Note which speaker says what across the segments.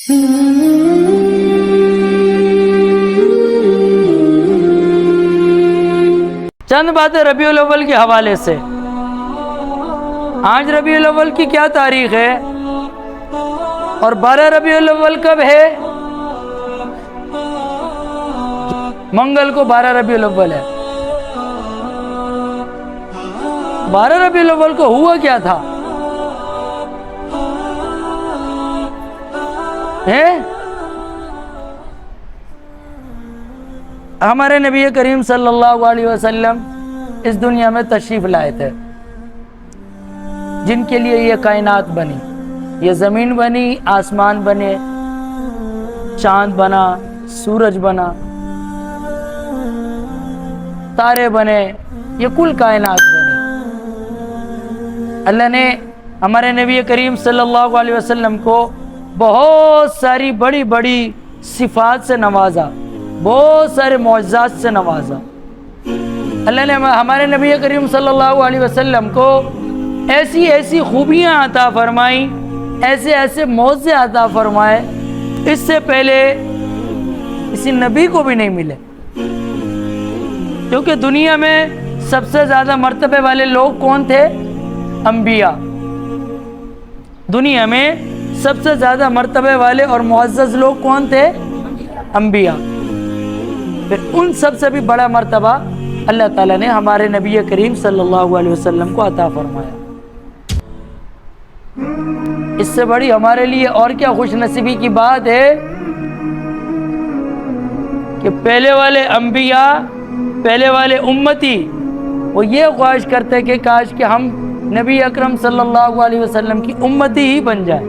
Speaker 1: چند باتیں ربیع الاول کے حوالے سے۔ آج ربیع الاول کی کیا تاریخ ہے اور 12 ربیع الاول کب ہے؟ منگل کو 12 ربیع الاول ہے۔ 12 ربیع الاول کو ہوا کیا تھا؟ ہمارے نبی کریم صلی اللہ علیہ وسلم اس دنیا میں تشریف لائے تھے، جن کے لیے یہ کائنات بنی، یہ زمین بنی، آسمان بنے، چاند بنا، سورج بنا، تارے بنے، یہ کل کائنات بنے۔ اللہ نے ہمارے نبی کریم صلی اللہ علیہ وسلم کو بہت ساری بڑی بڑی صفات سے نوازا، بہت سارے معجزات سے نوازا۔ اللہ نے ہمارے نبی کریم صلی اللہ علیہ وسلم کو ایسی ایسی خوبیاں عطا فرمائیں، ایسے ایسے معجزے عطا فرمائے، اس سے پہلے کسی نبی کو بھی نہیں ملے۔ کیونکہ دنیا میں سب سے زیادہ مرتبے والے لوگ کون تھے؟ انبیاء۔ دنیا میں سب سے زیادہ مرتبے والے اور معزز لوگ کون تھے؟ انبیاء۔ پھر ان سب سے بھی بڑا مرتبہ اللہ تعالیٰ نے ہمارے نبی کریم صلی اللہ علیہ وسلم کو عطا فرمایا۔ اس سے بڑی ہمارے لیے اور کیا خوش نصیبی کی بات ہے کہ پہلے والے انبیاء، پہلے والے امتی، وہ یہ خواہش کرتے کہ کاش کہ ہم نبی اکرم صلی اللہ علیہ وسلم کی امتی ہی بن جائیں،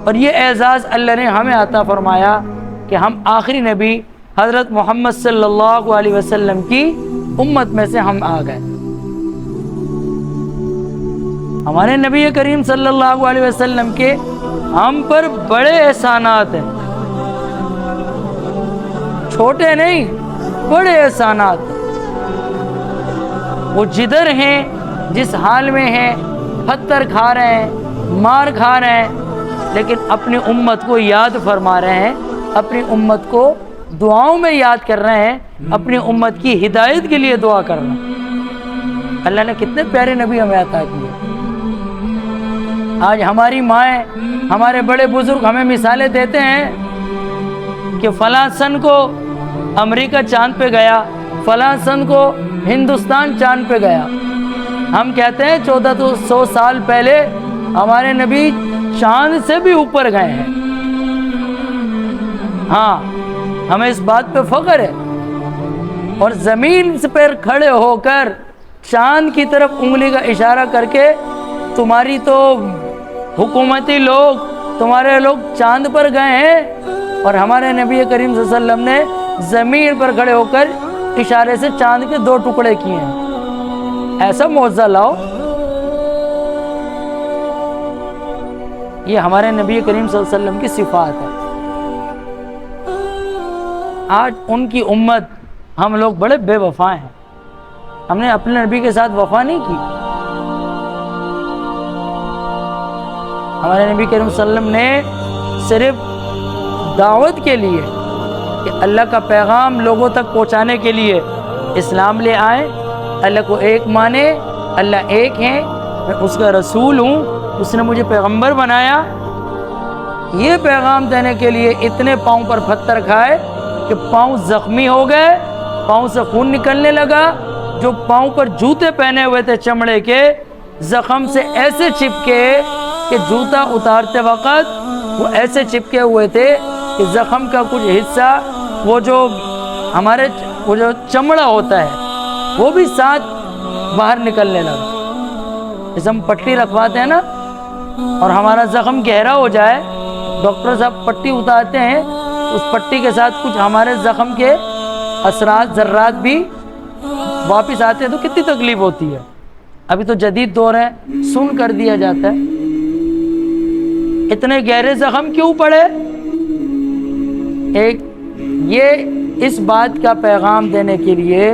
Speaker 1: اور یہ اعزاز اللہ نے ہمیں عطا فرمایا کہ ہم آخری نبی حضرت محمد صلی اللہ علیہ وسلم کی امت میں سے ہم آ گئے۔ ہمارے نبی کریم صلی اللہ علیہ وسلم کے ہم پر بڑے احسانات ہیں، چھوٹے نہیں، بڑے احسانات ہیں۔ وہ جدھر ہیں، جس حال میں ہیں، پتھر کھا رہے ہیں، مار کھا رہے ہیں، لیکن اپنی امت کو یاد فرما رہے ہیں، اپنی امت کو دعاؤں میں یاد کر رہے ہیں، اپنی امت کی ہدایت کے لیے دعا کر رہے ہیں۔ اللہ نے کتنے پیارے نبی ہمیں عطا کیے۔ آج ہماری مائیں، ہمارے بڑے بزرگ ہمیں مثالیں دیتے ہیں کہ فلاں سن کو امریکہ چاند پہ گیا، فلاں سن کو ہندوستان چاند پہ گیا۔ ہم کہتے ہیں 1400 سال پہلے ہمارے نبی چاند سے بھی اوپر گئے ہیں۔ ہاں، ہمیں اس بات پہ فخر ہے، اور زمین پر کھڑے ہو کر چاند کی طرف انگلی کا اشارہ کر کے تمہاری تو حکومتی لوگ، تمہارے لوگ چاند پر گئے ہیں، اور ہمارے نبی کریم صلی اللہ علیہ وسلم نے زمین پر کھڑے ہو کر اشارے سے چاند کے 2 ٹکڑے کیے ہیں۔ ایسا معجزہ لاؤ۔ یہ ہمارے نبی کریم صلی اللہ علیہ وسلم کی صفات ہے۔ آج ان کی امت، ہم لوگ بڑے بے وفا ہیں، ہم نے اپنے نبی کے ساتھ وفا نہیں کی۔ ہمارے نبی کریم صلی اللہ علیہ وسلم نے صرف دعوت کے لیے کہ اللہ کا پیغام لوگوں تک پہنچانے کے لیے اسلام لے آئے، اللہ کو ایک مانے، اللہ ایک ہے، میں اس کا رسول ہوں، اس نے مجھے پیغمبر بنایا، یہ پیغام دینے کے لیے اتنے پاؤں پر پتھر کھائے کہ پاؤں زخمی ہو گئے، پاؤں سے خون نکلنے لگا۔ جو پاؤں پر جوتے پہنے ہوئے تھے چمڑے کے، زخم سے ایسے چپکے کہ جوتا اتارتے وقت وہ ایسے چپکے ہوئے تھے کہ زخم کا کچھ حصہ، وہ جو ہمارے وہ جو چمڑا ہوتا ہے وہ بھی ساتھ باہر نکلنے لگا۔ جیسے ہم پٹی رکھواتے ہیں نا، اور ہمارا زخم گہرا ہو جائے، ڈاکٹر صاحب پٹی اتارتے ہیں، اس پٹی کے ساتھ کچھ ہمارے زخم کے اثرات، ذرات بھی واپس آتے ہیں تو کتنی تکلیف ہوتی ہے۔ ابھی تو جدید دور ہے، سن کر دیا جاتا ہے۔ اتنے گہرے زخم کیوں پڑے؟ ایک یہ اس بات کا پیغام دینے کے لیے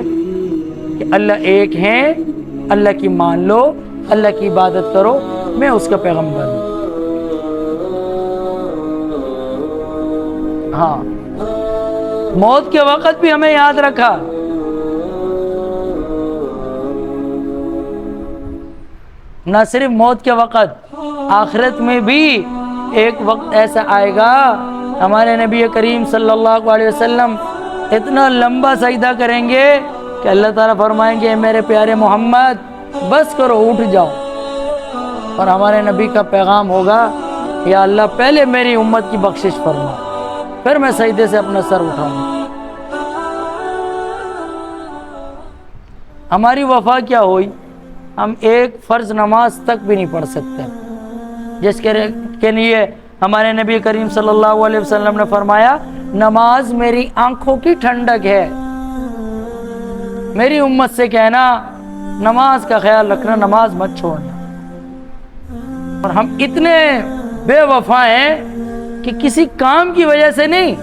Speaker 1: کہ اللہ ایک ہے، اللہ کی مان لو، اللہ کی عبادت کرو، میں اس کا پیغمبر ہوں۔ ہاں موت کے وقت بھی ہمیں یاد رکھا. نہ صرف موت کے وقت، آخرت میں بھی ایک وقت ایسا آئے گا ہمارے نبی کریم صلی اللہ علیہ وسلم اتنا لمبا سجدہ کریں گے کہ اللہ تعالیٰ فرمائیں گے میرے پیارے محمد بس کرو اٹھ جاؤ. اور ہمارے نبی کا پیغام ہوگا یا اللہ پہلے میری امت کی بخشش فرما پھر میں سجدے سے اپنا سر اٹھاؤں. ہماری وفا کیا ہوئی؟ ہم ایک فرض نماز تک بھی نہیں پڑھ سکتے، جس کے لیے ہمارے نبی کریم صلی اللہ علیہ وسلم نے فرمایا نماز میری آنکھوں کی ٹھنڈک ہے. میری امت سے کہنا نماز کا خیال رکھنا، نماز مت چھوڑنا. اور ہم اتنے بے وفا ہیں کہ کسی کام کی وجہ سے نہیں،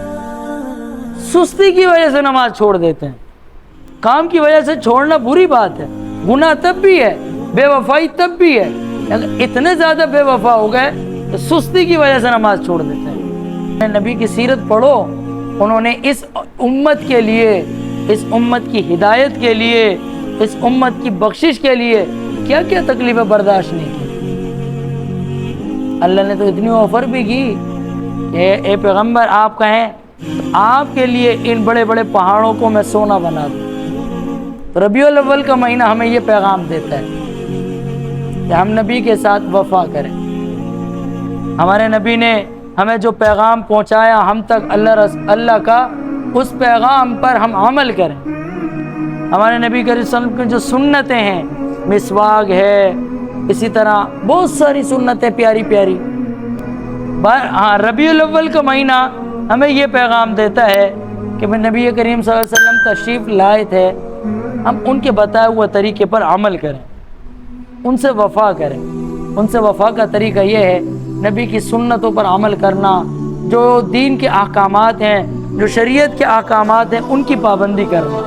Speaker 1: سستی کی وجہ سے نماز چھوڑ دیتے ہیں. کام کی وجہ سے چھوڑنا بری بات ہے، گناہ تب بھی ہے، بے وفائی تب بھی ہے. اگر اتنے زیادہ بے وفا ہو گئے تو سستی کی وجہ سے نماز چھوڑ دیتے ہیں. نبی کی سیرت پڑھو، انہوں نے اس امت کے لیے، اس امت کی ہدایت کے لیے، اس امت کی بخشش کے لیے کیا کیا تکلیفیں برداشت نہیں کی. اللہ نے تو اتنی آفر بھی کی کہ اے پیغمبر آپ کہیں آپ کے لیے ان بڑے بڑے پہاڑوں کو میں سونا بنا دوں. ربیع الاول کا مہینہ ہمیں یہ پیغام دیتا ہے کہ ہم نبی کے ساتھ وفا کریں. ہمارے نبی نے ہمیں جو پیغام پہنچایا ہم تک اللہ کا، اس پیغام پر ہم عمل کریں. ہمارے نبی کریم صلی اللہ علیہ وسلم کی جو سنتیں ہیں، مسواک ہے، اسی طرح بہت ساری سنتیں پیاری پیاری. ہاں ربیع الاول کا مہینہ ہمیں یہ پیغام دیتا ہے کہ نبی کریم صلی اللہ علیہ وسلم تشریف لائے تھے، ہم ان کے بتائے ہوئے طریقے پر عمل کریں، ان سے وفا کریں. ان سے وفا کا طریقہ یہ ہے نبی کی سنتوں پر عمل کرنا، جو دین کے احکامات ہیں، جو شریعت کے احکامات ہیں ان کی پابندی کرنا.